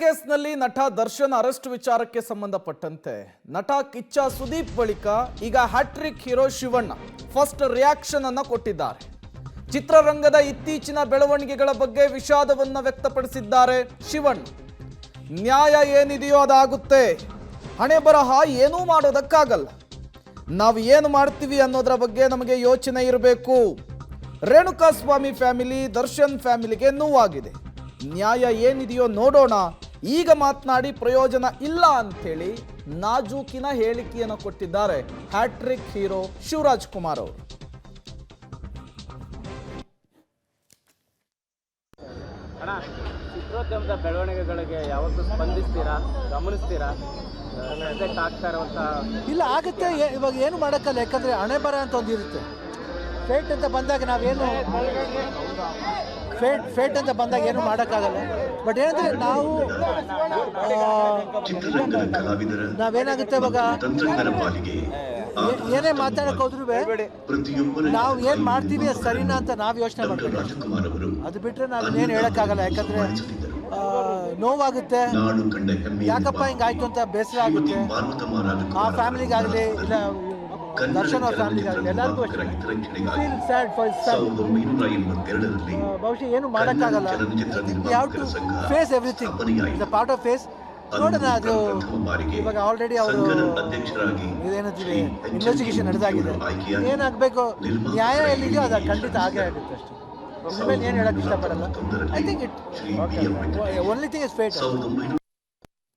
ಕೇಸ್ನಲ್ಲಿ ನಟ ದರ್ಶನ್ ಅರೆಸ್ಟ್ ವಿಚಾರಕ್ಕೆ ಸಂಬಂಧಪಟ್ಟಂತೆ ನಟ ಕಿಚ್ಚ ಸುದೀಪ್ ಬಳಿಕ ಈಗ hat-trick hero Shivanna first reaction ಅನ್ನು ಕೊಟ್ಟಿದ್ದಾರೆ. ಚಿತ್ರರಂಗದ ಇತ್ತೀಚಿನ ಬೆಳವಣಿಗೆಗಳ ಬಗ್ಗೆ ವಿಷಾದವನ್ನ ವ್ಯಕ್ತಪಡಿಸಿದ್ದಾರೆ ಶಿವಣ್ಣ. ನ್ಯಾಯ ಏನಿದೆಯೋ ಅದಾಗುತ್ತೆ, ಹಣೆ ಬರಹ ಏನೂ ಮಾಡೋದಕ್ಕಾಗಲ್ಲ. ನಾವು ಏನು ಮಾಡ್ತೀವಿ ಅನ್ನೋದರ ಬಗ್ಗೆ ನಮಗೆ ಯೋಚನೆ ಇರಬೇಕು. ರೇಣುಕಾಸ್ವಾಮಿ ಫ್ಯಾಮಿಲಿ ದರ್ಶನ್ ಫ್ಯಾಮಿಲಿಗೆ ನೋವಾಗಿದೆ. ನ್ಯಾಯ ಏನಿದೆಯೋ ನೋಡೋಣ, ಈಗ ಮಾತನಾಡಿ ಪ್ರಯೋಜನ ಇಲ್ಲ ಅಂಥೇಳಿ ನಾಜೂಕಿನ ಹೇಳಿಕೆಯನ್ನು ಕೊಟ್ಟಿದ್ದಾರೆ ಹ್ಯಾಟ್ರಿಕ್ ಹೀರೋ ಶಿವರಾಜ್ ಕುಮಾರ್ ಅವರು. ಅಣ್ಣ, ಚಿತ್ರೋದ್ಯಮದ ಬೆಳವಣಿಗೆಗಳಿಗೆ ಯಾವತ್ತೂ ಸ್ಪಂದಿಸ್ತೀರಾ, ಗಮನಿಸ್ತೀರಾ? ಆಗ್ತಾ ಇರುವಂತ ಇಲ್ಲ ಆಗುತ್ತೆ. ಇವಾಗ ಏನು ಮಾಡೋಕ್ಕಲ್ಲ, ಯಾಕಂದರೆ ಹಣೆ ಬರ ಅಂತ ಒಂದು ಇರುತ್ತೆ. ಫೇಟ್ ಅಂತ ಬಂದಾಗ ನಾವೇನು ಫೇಟ್ ಅಂತ ಬಂದಾಗ ಏನು ಮಾಡೋಕ್ಕಾಗಲ್ಲ. ಬಟ್ ಏನಂದರೆ ನಾವೇನಾಗುತ್ತೆ ಇವಾಗ ಏನೇ ಮಾತಾಡೋಕೆ ಹೋದ್ರೂ ನಾವು ಏನು ಮಾಡ್ತೀವಿ ಅದು ಸರಿನಾ ಅಂತ ನಾವು ಯೋಚನೆ ಮಾಡ್ತೀವಿ. ಅದು ಬಿಟ್ಟರೆ ನಾವೇನು ಹೇಳೋಕ್ಕಾಗಲ್ಲ, ಯಾಕಂದರೆ ನೋವಾಗುತ್ತೆ. ಯಾಕಪ್ಪ ಹಿಂಗಾಯ್ತು ಅಂತ ಬೇಸರ ಆಗುತ್ತೆ. ಆ ಫ್ಯಾಮಿಲಿಗಾಗಲಿ ಇಲ್ಲ ದರ್ಶನ್ ಅವ್ರ ಫ್ಯಾಮಿಲಿಗಾಗಲಿ ಎಲ್ಲರಿಗೂ ಫೀಲ್ ಸ್ಯಾಡ್ ಫಾರ್ ಸನ್. ಬಹುಶಃ ಏನು ಮಾಡೋಕ್ಕಾಗಲ್ಲ. Have to face everything, is a part of face. ನೋಡೋಣ. ಅದು ಇವಾಗ ಆಲ್ರೆಡಿ ಅವರು ಇದೇನಂತೀವಿ ಇನ್ವೆಸ್ಟಿಗೇಷನ್ ನಡೆದಾಗಿದೆ. ಏನಾಗಬೇಕು, ನ್ಯಾಯ ಎಲ್ಲಿದೆಯೋ ಅದು ಖಂಡಿತ ಆಗೇ ಆಗುತ್ತೆ ಅಷ್ಟೇ. ಇದ್ರ ಮೇಲೆ ಏನು ಹೇಳೋಕ್ಕೆ ಇಷ್ಟಪಡಲ್ಲ. I think it only thing is fate.